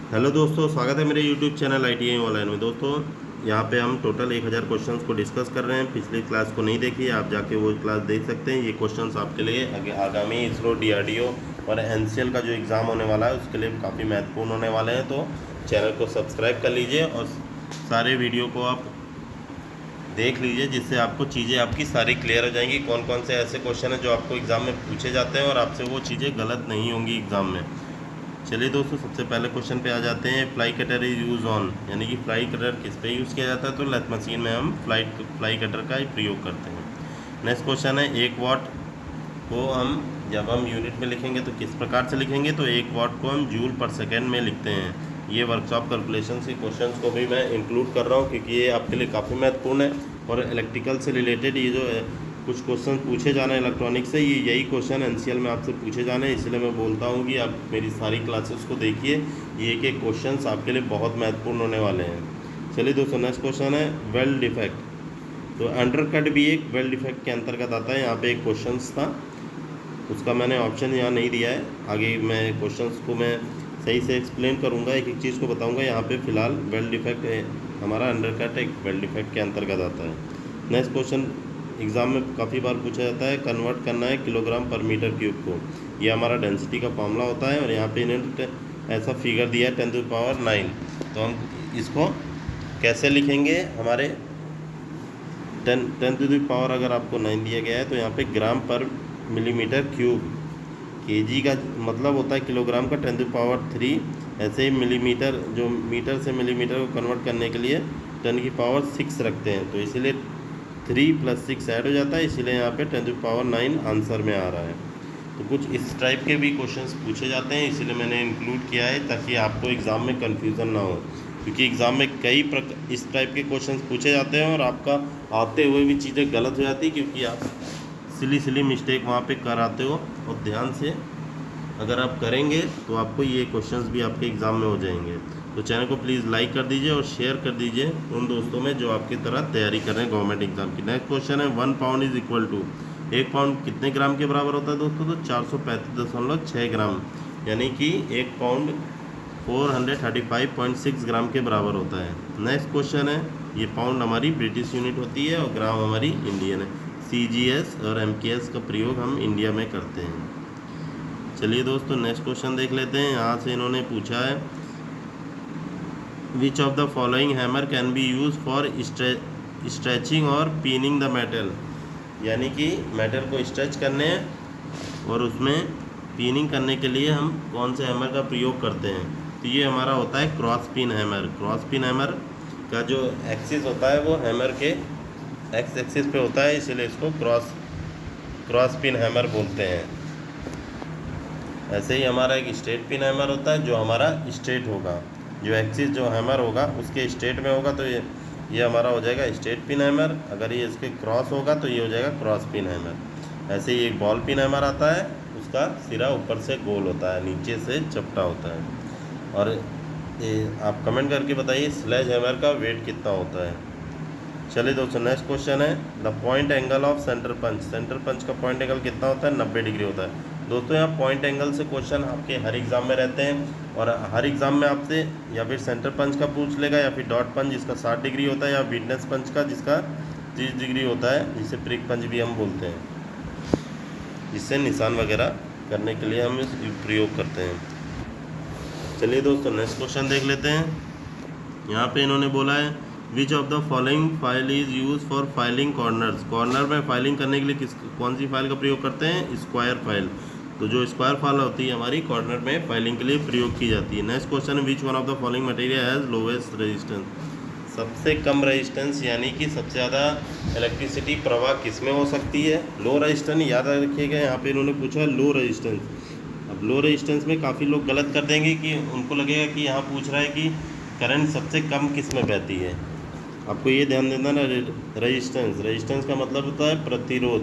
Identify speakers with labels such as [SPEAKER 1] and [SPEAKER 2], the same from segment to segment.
[SPEAKER 1] Hello दोस्तों, स्वागत है मेरे यूट्यूब चैनल ITI ऑनलाइन में। दोस्तों, यहाँ पे हम टोटल 1000 क्वेश्चंस को डिस्कस कर रहे हैं। पिछली क्लास को नहीं देखी, आप जाके वो क्लास देख सकते हैं। ये क्वेश्चंस आपके लिए आगामी इसरो DRDO और NCL का जो एग्ज़ाम होने वाला है उसके लिए काफ़ी महत्वपूर्ण होने वाले हैं। तो चैनल को सब्सक्राइब कर लीजिए और सारे वीडियो को आप देख लीजिए, जिससे आपको चीज़ें आपकी सारी क्लियर हो जाएंगी। कौन कौन से ऐसे क्वेश्चन हैं जो आपको एग्ज़ाम में पूछे जाते हैं और आपसे वो चीज़ें गलत नहीं होंगी एग्ज़ाम में। चलिए दोस्तों, सबसे पहले क्वेश्चन पे आ जाते हैं। Fly cutter is use on, यानी कि फ्लाई कटर किस पे यूज़ किया जाता है? तो लेथ मशीन में हम फ्लाई कटर का ही प्रयोग करते हैं। नेक्स्ट क्वेश्चन है, 1 वाट को हम जब हम यूनिट में लिखेंगे तो किस प्रकार से लिखेंगे? तो 1 वाट को हम जूल पर सेकेंड में लिखते हैं। ये वर्कशॉप कैलकुलेशन के क्वेश्चन को भी मैं इंक्लूड कर रहा हूँ क्योंकि ये आपके लिए काफ़ी महत्वपूर्ण है। और इलेक्ट्रिकल से रिलेटेड ये जो कुछ क्वेश्चन पूछे जाने हैं इलेक्ट्रॉनिक्स से, ये यही क्वेश्चन NCL में आपसे पूछे जाने हैं। इसलिए मैं बोलता हूँ कि आप मेरी सारी क्लासेस को देखिए, ये एक क्वेश्चंस आपके लिए बहुत महत्वपूर्ण होने वाले हैं। चलिए दोस्तों, नेक्स्ट क्वेश्चन है वेल्ड डिफेक्ट। तो अंडरकट भी एक वेल्ड डिफेक्ट के अंतर्गत आता है। यहाँ पे एक क्वेश्चन था, उसका मैंने ऑप्शन यहाँ नहीं दिया है। आगे मैं क्वेश्चंस को मैं सही से एक्सप्लेन करूँगा, एक एक चीज़ को बताऊँगा। यहाँ पे फिलहाल वेल्ड डिफेक्ट हमारा अंडरकट एक वेल्ड डिफेक्ट के अंतर्गत आता है। नेक्स्ट क्वेश्चन एग्ज़ाम में काफ़ी बार पूछा जाता है, कन्वर्ट करना है किलोग्राम पर मीटर क्यूब को। ये हमारा डेंसिटी का फॉर्मूला होता है और यहाँ पे इन्होंने ऐसा फिगर दिया है 10⁹ तो हम इसको कैसे लिखेंगे? हमारे 10⁻⁹ अगर आपको 9 दिया गया है तो यहाँ पे ग्राम पर मिलीमीटर क्यूब, केजी का मतलब होता है किलोग्राम का 10⁻3। ऐसे ही मिलीमीटर, जो मीटर से मिलीमीटर को कन्वर्ट करने के लिए 10⁻6 रखते हैं, तो इसीलिए 3 + 6 ऐड हो जाता है, इसीलिए यहाँ पे 10⁻9 आंसर में आ रहा है। तो कुछ इस टाइप के भी क्वेश्चंस पूछे जाते हैं, इसीलिए मैंने इंक्लूड किया है ताकि आपको एग्ज़ाम में कन्फ्यूज़न ना हो। क्योंकि एग्ज़ाम में कई इस टाइप के क्वेश्चंस पूछे जाते हैं और आपका आते हुए भी चीज़ें गलत हो जाती है क्योंकि आप सिली मिस्टेक वहाँ पे कर आते हो। और ध्यान से अगर आप करेंगे तो आपको ये क्वेश्चंस भी आपके एग्ज़ाम में हो जाएंगे। तो चैनल को प्लीज़ लाइक कर दीजिए और शेयर कर दीजिए उन दोस्तों में जो आपकी तरह तैयारी कर रहे हैं गवर्नमेंट एग्ज़ाम की। नेक्स्ट क्वेश्चन है, 1 pound is equal to, 1 pound कितने ग्राम के बराबर होता है दोस्तों? तो 435.6 ग्राम, यानी कि 1 पाउंड 435.6 ग्राम के बराबर होता है। नेक्स्ट क्वेश्चन है, ये पाउंड हमारी ब्रिटिश यूनिट होती है और ग्राम हमारी इंडियन है। CGS और MKS का प्रयोग हम इंडिया में करते हैं। चलिए दोस्तों, नेक्स्ट क्वेश्चन देख लेते हैं। यहाँ से इन्होंने पूछा है, which of the following hammer can be use for stretching और पिनिंग द मेटल, यानी कि मेटल को स्ट्रेच करने और उसमें पिनिंग करने के लिए हम कौन से हैमर का प्रयोग करते हैं? तो ये हमारा होता है cross pin hammer. Cross pin hammer का जो एक्सिस होता है वो हैमर के एक्स एक्सिस पे होता है, इसीलिए इसको क्रॉस पिन हैमर बोलते हैं। ऐसे ही हमारा एक स्ट्रेट पिन हैमर होता है जो हमारा स्ट्रेट होगा, जो एक्सिस जो हैमर होगा उसके स्ट्रेट में होगा, तो ये हमारा हो जाएगा स्ट्रेट पिन हैमर। अगर ये इसके क्रॉस होगा तो ये हो जाएगा क्रॉस पिन हैमर। ऐसे ही एक बॉल पिन हैमर आता है, उसका सिरा ऊपर से गोल होता है, नीचे से चपटा होता है। और ये आप कमेंट करके बताइए स्लेज हैमर का वेट कितना होता है। चलिए दोस्तों, नेक्स्ट क्वेश्चन है, the point angle of centre punch. Centre punch का पॉइंट एंगल कितना होता है? 90 डिग्री होता है। दोस्तों, यहाँ पॉइंट एंगल से क्वेश्चन आपके हर एग्ज़ाम में रहते हैं और हर एग्ज़ाम में आपसे या फिर सेंटर पंच का पूछ लेगा या फिर डॉट पंच जिसका 60 डिग्री होता है, या विटनेस पंच का जिसका 30 डिग्री होता है, जिसे प्रिक पंच भी हम बोलते हैं, जिससे निशान वगैरह करने के लिए हम इस प्रयोग करते हैं। चलिए दोस्तों, नेक्स्ट क्वेश्चन देख लेते हैं। यहाँ पे इन्होंने बोला है, which of the following file is use for filing corners. Corner में फाइलिंग करने के लिए कौन सी फाइल का प्रयोग करते हैं? Square file. तो जो स्क्वायर फाइल होती है हमारी कॉर्नर में फाइलिंग के लिए प्रयोग की जाती है। नेक्स्ट क्वेश्चन है, which one of the following material has lowest resistance. सबसे कम रेजिस्टेंस, यानी कि सबसे ज़्यादा इलेक्ट्रिसिटी प्रवाह किस में हो सकती है? Low resistance. याद रखिएगा, यहाँ पे इन्होंने पूछा है लो रेजिस्टेंस। अब लो रेजिस्टेंस में काफ़ी लोग गलत कर देंगे कि उनको लगेगा कि यहाँ पूछ रहा है कि करंट सबसे कम किस में बहती है। आपको ये ध्यान देना ना, रेजिस्टेंस का मतलब होता है प्रतिरोध।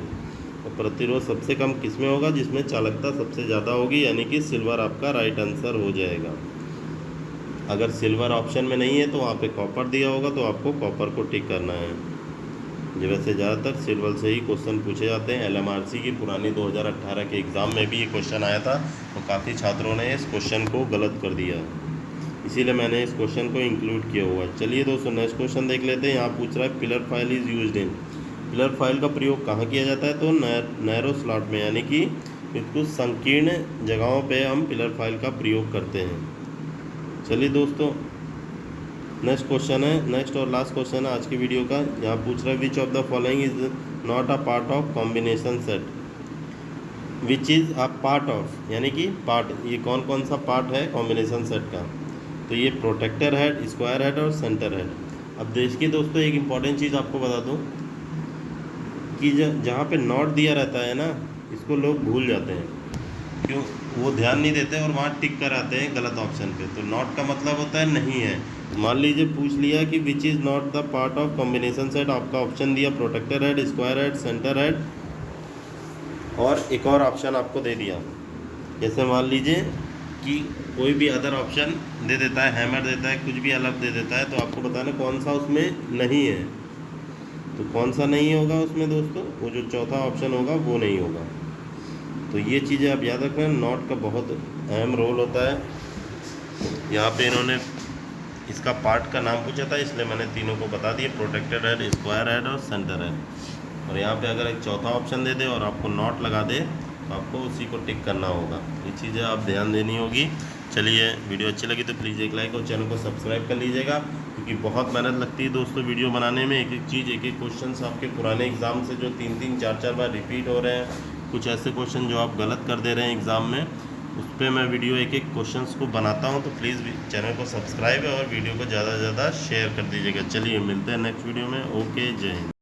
[SPEAKER 1] तो प्रतिरोध सबसे कम किस में होगा? जिसमें चालकता सबसे ज़्यादा होगी, यानी कि सिल्वर आपका राइट आंसर हो जाएगा। अगर सिल्वर ऑप्शन में नहीं है तो वहाँ पे कॉपर दिया होगा, तो आपको कॉपर को टिक करना है। ये वैसे ज़्यादातर सिल्वर से ही क्वेश्चन पूछे जाते हैं। LMRC की पुरानी 2018 के एग्ज़ाम में भी ये क्वेश्चन आया था, तो काफ़ी छात्रों ने इस क्वेश्चन को गलत कर दिया। इसीलिए मैंने इस क्वेश्चन को इंक्लूड किया हुआ है। चलिए दोस्तों नेक्स्ट क्वेश्चन देख लेते हैं। यहाँ पूछ रहा है pillar file is used in. Pillar file का प्रयोग कहाँ किया जाता है? तो नैरो स्लॉट में, यानी कि बिल्कुल संकीर्ण जगहों पे हम पिलर फाइल का प्रयोग करते हैं। चलिए दोस्तों नेक्स्ट क्वेश्चन है, नेक्स्ट और लास्ट क्वेश्चन है आज की वीडियो का। यहाँ पूछ रहा है which of the following is not a part of combination set. Which is a part of, यानी कि पार्ट, ये कौन कौन सा पार्ट है कॉम्बिनेशन सेट का? तो ये प्रोटेक्टर हेड, स्क्वायर हेड और सेंटर हेड। अब देखिए दोस्तों एक इम्पॉर्टेंट चीज़ आपको बता दूं कि जहाँ पे नॉट दिया रहता है ना, इसको लोग भूल जाते हैं, क्यों? वो ध्यान नहीं देते और वहाँ टिक कर आते हैं गलत ऑप्शन पे। तो नॉट का मतलब होता है नहीं है। मान लीजिए पूछ लिया कि which is not the part of combination set, आपका ऑप्शन दिया protractor head, square head, centre head और एक और ऑप्शन आपको दे दिया। जैसे मान लीजिए कि कोई भी अदर ऑप्शन दे देता है, हैमर देता है, कुछ भी अलग दे देता है, तो आपको बताना कौन सा उसमें नहीं है। तो कौन सा नहीं होगा उसमें दोस्तों? वो जो चौथा ऑप्शन होगा वो नहीं होगा। तो ये चीज़ें आप याद रखना, नॉट का बहुत अहम रोल होता है। यहाँ पे इन्होंने इसका पार्ट का नाम पूछा था, इसलिए मैंने तीनों को बता दिया, प्रोटेक्टेड हेड, स्क्वायर हेड और सेंटर हेड। और यहाँ पे अगर एक चौथा ऑप्शन दे दे और आपको नॉट लगा दे तो आपको उसी को टिक करना होगा। ये चीज़ें आप ध्यान देनी होगी। चलिए वीडियो अच्छी लगी तो प्लीज़ एक लाइक और चैनल को सब्सक्राइब कर लीजिएगा, क्योंकि बहुत मेहनत लगती है दोस्तों वीडियो बनाने में। एक एक चीज़, एक एक क्वेश्चन आपके पुराने एग्ज़ाम से जो 3-3 4-4 बार रिपीट हो रहे हैं, कुछ ऐसे क्वेश्चन जो आप गलत कर दे रहे हैं एग्ज़ाम में, उस पर मैं वीडियो एक एक क्वेश्चंस को बनाता हूं। तो प्लीज़ चैनल को सब्सक्राइब और वीडियो को ज़्यादा से ज़्यादा शेयर कर दीजिएगा। चलिए मिलते हैं नेक्स्ट वीडियो में। ओके, जय हिंद।